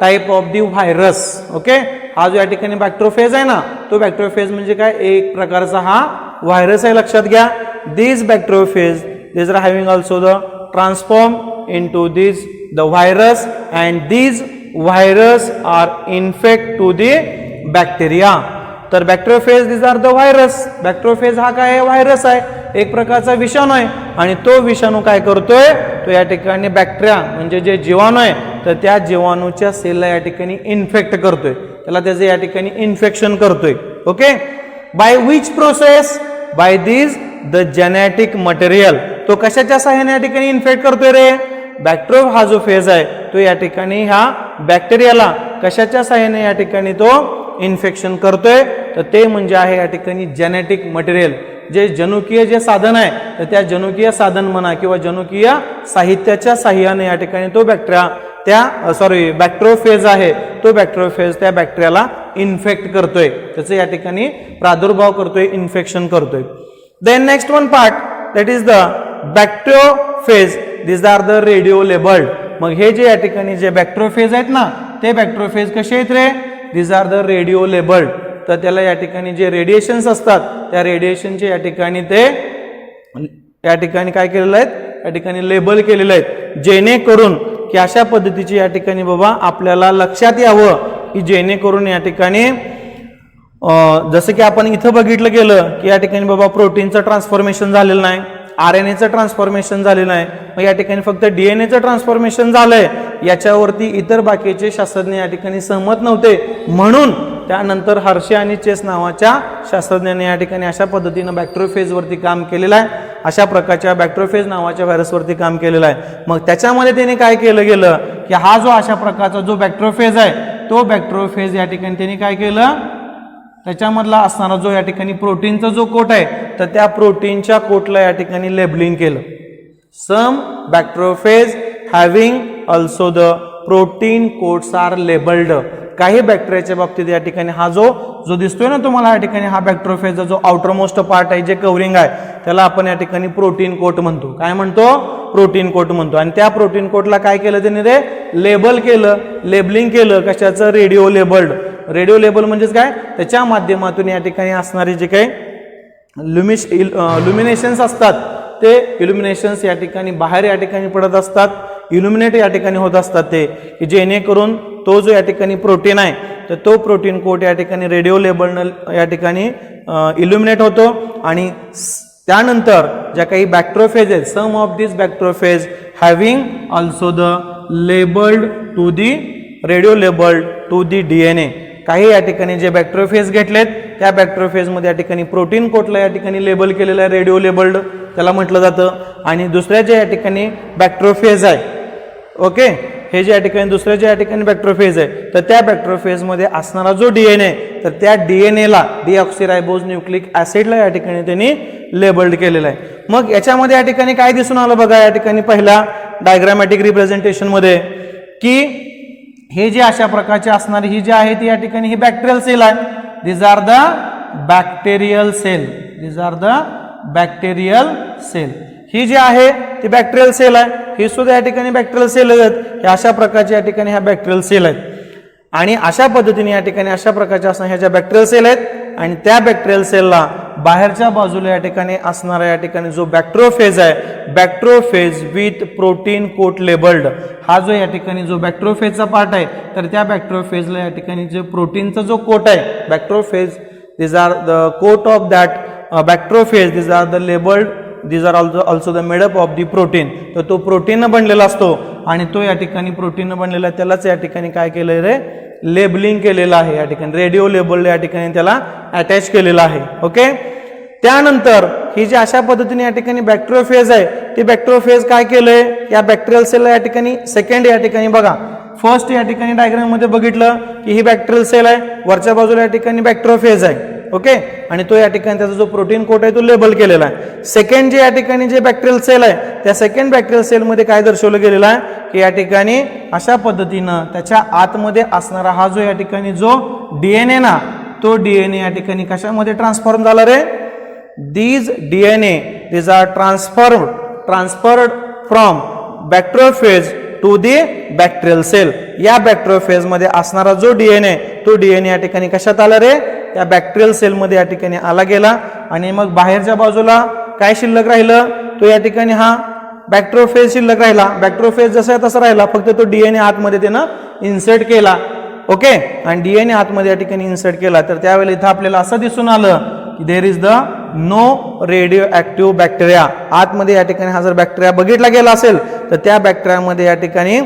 type of the virus. Okay, हा जो या ठिकाणी बॅक्टेरियोफेज आहे ना तो बॅक्टेरियोफेज म्हणजे काय, एक प्रकारचा हा व्हायरस आहे, लक्षात घ्या. This bacteriophage this are having also the transform into this the virus and this virus are infect to the bacteria. तर bacteriophage this are the virus. Bacteriophage हा काय आहे, व्हायरस आहे, एक प्रकारचा विषाणू आहे आणि तो विषाणू काय करतोय, तो या ठिकाणी बॅक्टेरिया म्हणजे जे जीवाणू आहे तर त्या जीवाणूच्या सेलला या ठिकाणी इन्फेक्ट करतोय, त्याला त्याचे या ठिकाणी इन्फेक्शन करतोय. Okay, by which process, by this the genetic material. तो कशाच्या सहाय्याने या ठिकाणी इन्फेक्ट करतोय रे, बॅक्टेरियो हा जो फेज आहे तो या ठिकाणी ह्या बॅक्टेरियाला कशाच्या सहाय्याने या ठिकाणी तो इन्फेक्शन करतोय, तर ते म्हणजे आहे या ठिकाणी जेनेटिक मटेरियल. जे जनुकीय जे साधन आहे तर त्या जनुकीय साधन म्हणा किंवा जनुकीय साहित्याच्या साह्याने या ठिकाणी तो बॅक्टेरियोफेज आहे तो बॅक्टेरियोफेज त्या बॅक्टेरियाला इन्फेक्ट करतोय, त्याचं या ठिकाणी प्रादुर्भाव करतोय, इन्फेक्शन करतोय. Then next one part that is the bacteriophage. This are the radio labelled. मग हे जे या ठिकाणी जे बॅक्टेरियोफेज आहेत ना ते बॅक्टेरियोफेज कसे आहेत रे, दिस आर द रेडिओ लेबल्ड. तर त्याला या ठिकाणी जे रेडिएशन्स असतात त्या रेडिएशनचे या ठिकाणी ते या ठिकाणी काय केलेलं आहेत, या ठिकाणी लेबल केलेलं आहेत, जेणेकरून की अशा पद्धतीची या ठिकाणी बाबा आपल्याला लक्षात यावं की जेणेकरून या ठिकाणी जसं की आपण इथं बघितलं गेलं की या ठिकाणी बाबा प्रोटीनचं ट्रान्सफॉर्मेशन झालेलं नाही, RNAचं ट्रान्सफॉर्मेशन झालेलं आहे, मग या ठिकाणी फक्त DNAचं ट्रान्सफॉर्मेशन झालंय. याच्यावरती इतर बाकीचे शास्त्रज्ञ या ठिकाणी सहमत नव्हते, म्हणून त्यानंतर हर्शे आणि चेस नावाच्या शास्त्रज्ञांनी या ठिकाणी अशा पद्धतीनं बॅक्टेरियोफेजवरती काम केलेलं आहे, अशा प्रकारच्या बॅक्टेरियोफेज नावाच्या व्हायरसवरती काम केलेलं आहे. मग त्याच्यामध्ये त्यांनी काय केलं गेलं की हा जो अशा प्रकारचा जो बॅक्टेरियोफेज आहे तो बॅक्टेरियोफेज या ठिकाणी त्यांनी काय केलं, त्याच्यामधला असणारा जो या ठिकाणी प्रोटीनचा जो कोट आहे तर त्या प्रोटीनच्या कोटला या ठिकाणी लेबलिंग केलं. Some bacteriophage having also the protein coats are labelled. काही बॅक्टेरियाच्या बाबतीत या ठिकाणी हा जो दिसतोय ना तुम्हाला या ठिकाणी हा बॅक्टेरियोफेजचा जो आउटरमोस्ट पार्ट आहे जे कव्हरिंग आहे त्याला आपण या ठिकाणी प्रोटीन कोट म्हणतो. काय म्हणतो, प्रोटीन कोट म्हणतो. आणि त्या प्रोटीन कोटला काय केलं त्यांनी रे, लेबल केलं, लेबलिंग केलं. कशाचं, रेडिओ लेबल्ड. रेडिओ लेबल म्हणजेच काय, त्याच्या माध्यमातून या ठिकाणी असणारे जे काही इल्युमिनेशन्स असतात ते इल्युमिनेशन्स या ठिकाणी बाहेर या ठिकाणी पडत असतात, इल्युमिनेट या ठिकाणी होत असतात, ते की जेणेकरून तो जो या ठिकाणी प्रोटीन आहे तर तो प्रोटीन कोट या ठिकाणी रेडिओ लेबलनं या ठिकाणी इल्युमिनेट होतो. आणि त्यानंतर ज्या काही बॅक्टेरियोफेज आहेत, some of this bacteriophage having also the labelled to the radio labelled to the DNA. काही या ठिकाणी जे बॅक्टेरियोफेज घेतलेत त्या बॅक्टेरियोफेजमध्ये या ठिकाणी प्रोटीन कोटला या ठिकाणी लेबल केलेलं आहे, रेडिओ लेबल्ड त्याला म्हटलं जातं. आणि दुसऱ्या जे या ठिकाणी बॅक्टेरियोफेज आहे, ओके, हे जे या ठिकाणी दुसऱ्या जे या ठिकाणी बॅक्टेरियोफेज आहे तर त्या बॅक्टेरियोफेजमध्ये असणारा जो DNA तर त्या DNAला डीऑक्सिरायबोज न्यूक्लिक ऍसिडला या ठिकाणी त्यांनी लेबल्ड केलेलं आहे. मग याच्यामध्ये या ठिकाणी काय दिसून आलं बघा, या ठिकाणी पहिल्या डायग्रामॅटिक रिप्रेझेंटेशन मध्ये की हे जे अशा प्रकारचे असणारी ही जी आहे ती या ठिकाणी ही बॅक्टेरियल सेल आहे. This are the bacterial cell. These are the bacterial cell. ही जी आहे ती बॅक्टेरियल सेल आहे, ही सुद्धा या ठिकाणी बॅक्टेरियल सेल आहेत. हे अशा प्रकारचे या ठिकाणी ह्या बॅक्टेरियल सेल आहेत आणि अशा पद्धतीने या ठिकाणी अशा प्रकारच्या असणाऱ्या ह्या ज्या बॅक्टेरियल सेल आहेत आणि त्या बॅक्टेरियल सेलला बाहेरच्या बाजूला या ठिकाणी असणारा या ठिकाणी जो बॅक्टेरियोफेज आहे, बॅक्टेरियोफेज विथ प्रोटीन कोट लेबल्ड, हा जो या ठिकाणी जो बॅक्टेरियोफेजचा पार्ट आहे तर त्या बॅक्टेरियोफेजला या ठिकाणी जे प्रोटीनचा जो कोट आहे बॅक्टेरियोफेज, these are the coat of that bacteriophage, these are the labeled, these are also the made up of the protein. तर तो प्रोटीन बनलेला असतो आणि तो या ठिकाणी प्रोटीन बनलेला त्यालाच या ठिकाणी काय केलंय रे, लेबलिंग केलेलं आहे. या ठिकाणी रेडिओ लेबल या ठिकाणी त्याला अटॅच केलेलं आहे. ओके, त्यानंतर ही जी अशा पद्धतीने या ठिकाणी बॅक्टेरियोफेज आहे ती बॅक्टेरियोफेज काय केलंय या बॅक्टेरियल सेलला या ठिकाणी सेकंड या ठिकाणी बघा फर्स्ट या ठिकाणी डायग्राम मध्ये बघितलं की ही बॅक्टेरियल सेल आहे, वरच्या बाजूला या ठिकाणी बॅक्टेरियोफेज आहे. ओके, आणि तो या ठिकाणी त्याचा जो प्रोटीन कोट आहे तो लेबल केलेला आहे. सेकंड जे या ठिकाणी जे बॅक्टेरियल सेल आहे त्या सेकंड बॅक्टेरियल सेल मध्ये काय दर्शवलं गेलेलं आहे की या ठिकाणी अशा पद्धतीनं त्याच्या आतमध्ये असणारा हा जो या ठिकाणी जो डीएनए ना तो डीएनए या ठिकाणी कशामध्ये ट्रान्सफॉर्म झाला रे, these DNA these are transferred from bacteriophage to the bacterial cell. या बॅक्टेरियोफेज मध्ये असणारा जो डीएनए तो डीएनए या ठिकाणी कशात आला रे, त्या बॅक्टेरियल सेल मध्ये या ठिकाणी आला गेला आणि मग बाहेरच्या बाजूला काय शिल्लक राहिलं, तो या ठिकाणी हा बॅक्टेरियोफेज शिल्लक राहिला. बॅक्टेरियोफेज जसा तसा राहिला, फक्त तो डीएनए आतमध्ये त्यानं इन्सर्ट केला. ओके, आणि डीएनए आतमध्ये या ठिकाणी इन्सर्ट केला तर त्यावेळेला इथं आपल्याला असं दिसून आलं की there is the no radioactive bacteria. आतमध्ये या ठिकाणी हा जर बॅक्टेरिया बघितला गेला असेल तर त्या बॅक्टेरियामध्ये या ठिकाणी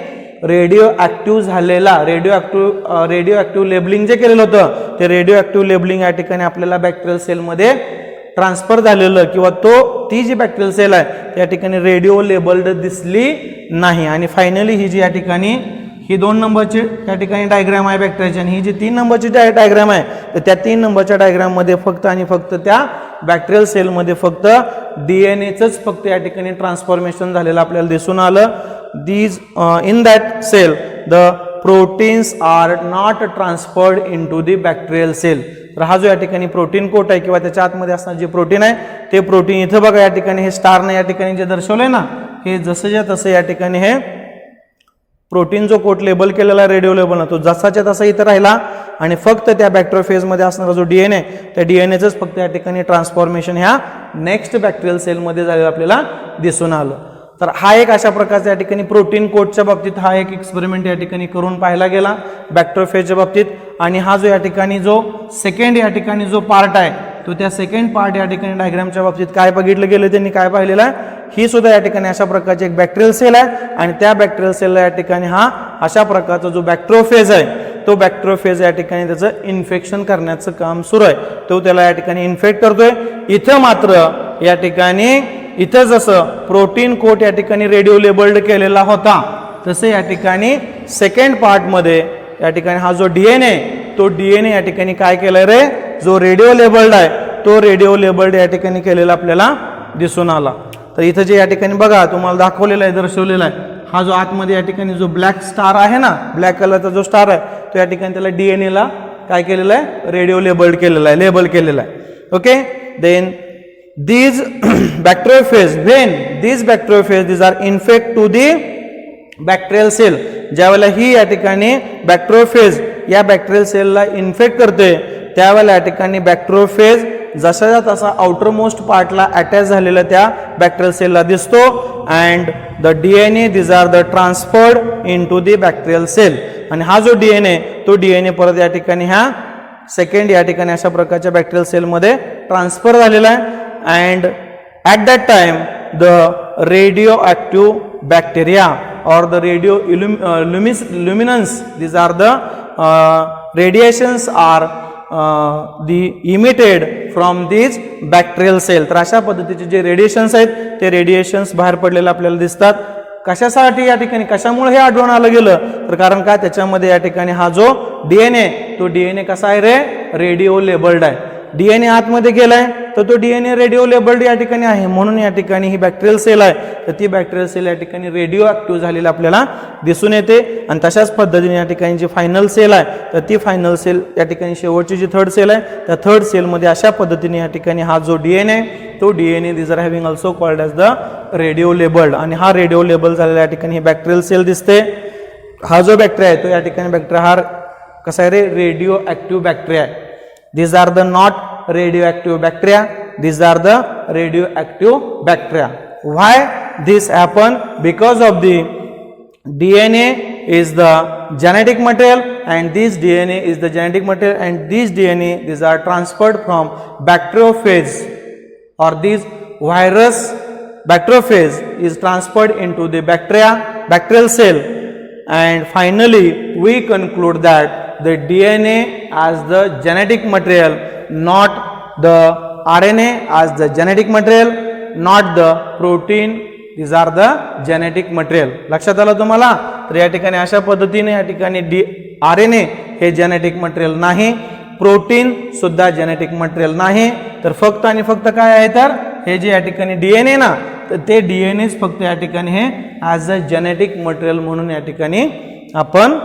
रेडिओ ऍक्टिव्ह झालेला रेडिओ ऍक्टिव्ह लेबलिंग जे केलेलं होतं ते रेडिओ ऍक्टिव्ह लेबलिंग या ठिकाणी आपल्याला बॅक्टेरियल सेलमध्ये ट्रान्सफर झालेलं किंवा ती जी बॅक्टेरियल सेल आहे त्या ठिकाणी रेडिओ लेबल्ड दिसली नाही. आणि फायनली ही जी या ठिकाणी ही 2 नंबरची त्या ठिकाणी डायग्राम आहे बॅक्टेरियाची आणि ही जी 3 नंबरची डायग्राम आहे तर त्या 3 नंबरच्या डायग्राम मध्ये फक्त आणि फक्त त्या बॅक्टेरियल सेलमध्ये फक्त डीएनएचंच फक्त या ठिकाणी ट्रान्सफॉर्मेशन झालेलं आपल्याला दिसून आलं. These in that cell the proteins are not transferred into the bacterial cell. तर हा जो या ठिकाणी प्रोटीन कोट आहे किंवा त्याच्या आतमध्ये असणारे जे प्रोटीन आहे ते प्रोटीन इथं बघा या ठिकाणी हे स्टारने या ठिकाणी जे दर्शवलंय ना हे जसंच्या तसं या ठिकाणी हे प्रोटीन जो कोट लेबल केलेला रेडिओ लेबल ना तो जसाच्या तसा इथं राहिला आणि फक्त त्या बॅक्टेरियोफेज मध्ये असणारा जो डीएनए त्या डीएनएचंच फक्त या ठिकाणी ट्रान्सफॉर्मेशन ह्या नेक्स्ट बॅक्टेरियल सेलमध्ये झालेलं आपल्याला दिसून आलं. तर हा एक अशा प्रकारचा या ठिकाणी प्रोटीन कोटच्या बाबतीत हा एक एक्सपेरिमेंट या ठिकाणी करून पाहायला गेला बॅक्टेरियोफेजच्या बाबतीत. आणि हा जो या ठिकाणी जो सेकंड या ठिकाणी जो पार्ट आहे तो त्या सेकंड पार्ट या ठिकाणी डायग्रामच्या बाबतीत काय बघितलं गेलं त्यांनी काय पाहिलेलं आहे, ही सुद्धा या ठिकाणी अशा प्रकारची एक बॅक्टेरियल सेल आहे आणि त्या बॅक्टेरियल सेलला या ठिकाणी हा अशा प्रकारचा जो बॅक्टेरियोफेज आहे तो बॅक्टेरियोफेज या ठिकाणी त्याचं इन्फेक्शन करण्याचं काम सुरू आहे. तो त्याला या ठिकाणी इन्फेक्ट करतोय. इथं मात्र या ठिकाणी इथं जसं प्रोटीन कोट या ठिकाणी रेडिओ लेबल्ड केलेला होता तसं या ठिकाणी सेकंड पार्ट मध्ये या ठिकाणी हा जो डीएनए तो डीएनए या ठिकाणी काय केलंय रे, जो रेडिओ लेबल्ड आहे तो रेडिओ लेबल्ड या ठिकाणी केलेला आपल्याला दिसून आला. तर इथं जे या ठिकाणी बघा तुम्हाला दाखवलेला आहे दर्शवलेला आहे हा जो आतमध्ये या ठिकाणी जो ब्लॅक स्टार आहे ना, ब्लॅक कलरचा जो स्टार आहे तो या ठिकाणी त्याला डीएनए ला काय केलेलं आहे, रेडिओ लेबल्ड केलेला आहे, लेबल केलेला आहे. Okay, then these bacteriophage when these bacteriophage these are infect to the bacterial cell. ज्यावेळेला ही या ठिकाणी बॅक्टेरियोफेज या बॅक्टेरियल सेलला इन्फेक्ट करते त्यावेळेला या ठिकाणी बॅक्टेरियोफेज जसाच्या तसा आउटर मोस्ट पार्टला अटॅच झालेला त्या बॅक्टेरियल सेलला दिसतो and the DNA these are the transferred into the bacterial cell. आणि हा जो डीएनए तो डीएनए परत या ठिकाणी ह्या सेकंड या ठिकाणी अशा प्रकारच्या बॅक्टेरियल सेलमध्ये ट्रान्सफर झालेला आहे. And at that time the radioactive bacteria or the luminance these are the radiations are the emitted from these bacterial cell. तर अशा पद्धतीचे जे रेडिएशन्स आहेत ते रेडिएशन्स बाहेर पडलेले आपल्याला दिसतात. कशासाठी या ठिकाणी कशामुळे हे आढळून आलं गेलं तर कारण काय त्याच्यामध्ये या ठिकाणी हा जो डीएनए तो डीएनए कसा आहे रे, रेडिओ लेबल्ड आहे. डीएनए आतमध्ये गेलाय तर तो डीएनए रेडिओ लेबल्ड या ठिकाणी आहे, म्हणून या ठिकाणी ही बॅक्टेरियल सेल आहे, तर ती बॅक्टेरियल सेल या ठिकाणी रेडिओ ऍक्टिव्ह झालेली आपल्याला दिसून येते. आणि तशाच पद्धतीने या ठिकाणी जी फायनल सेल आहे तर ती फायनल सेल या ठिकाणी शेवटची जी थर्ड सेल आहे त्या थर्ड सेलमध्ये अशा पद्धतीने या ठिकाणी हा जो डीएनए तो DNA this are having also called as the radio labelled, आणि हा रेडिओ लेबल झालेला या ठिकाणी ही बॅक्टेरियल सेल दिसते. हा जो बॅक्टेरिया आहे तो या ठिकाणी बॅक्टेरिया हा कसा आहे रे, रेडिओ ऍक्टिव्ह बॅक्टेरिया आहे. These are the not radioactive bacteria. These are the radioactive bacteria. Why this happen? Because of the DNA is the genetic material, and this DNA is the genetic material, and these DNA these are transferred from bacteriophage, or this virus bacteriophage is transferred into the bacterial cell, and finally we conclude that the DNA as the genetic material, not the RNA as the genetic material, not the protein, these are the genetic material. लक्षात आलं तुम्हाला? तर या ठिकाणी अशा पद्धतीने या ठिकाणी RNA हे जेनेटिक मटेरियल नाही, प्रोटीन सुद्धा जेनेटिक मटेरियल नाही, तर फक्त आणि फक्त काय आहे तर हे जे या ठिकाणी डीएनए ना, तर ते डीएनएच फक्त या ठिकाणी हे ॲज अ जेनेटिक मटेरियल म्हणून या ठिकाणी आपण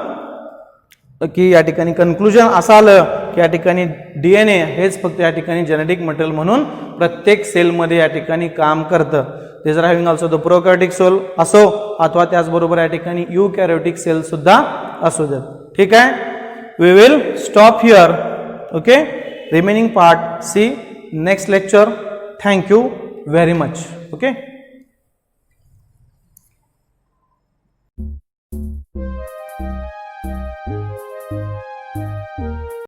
की या ठिकाणी कन्क्लुजन असं आलं की या ठिकाणी डीएनए हेच फक्त या ठिकाणी जेनेटिक मटेरियल म्हणून प्रत्येक सेलमध्ये या ठिकाणी काम करतं. This are having also the prokaryotic cell असो अथवा त्याचबरोबर या ठिकाणी युकॅरियोटिक सेल सुद्धा असू देत. ठीक आहे, we will stop here. Okay, remaining part see next lecture. Thank you very much. Okay.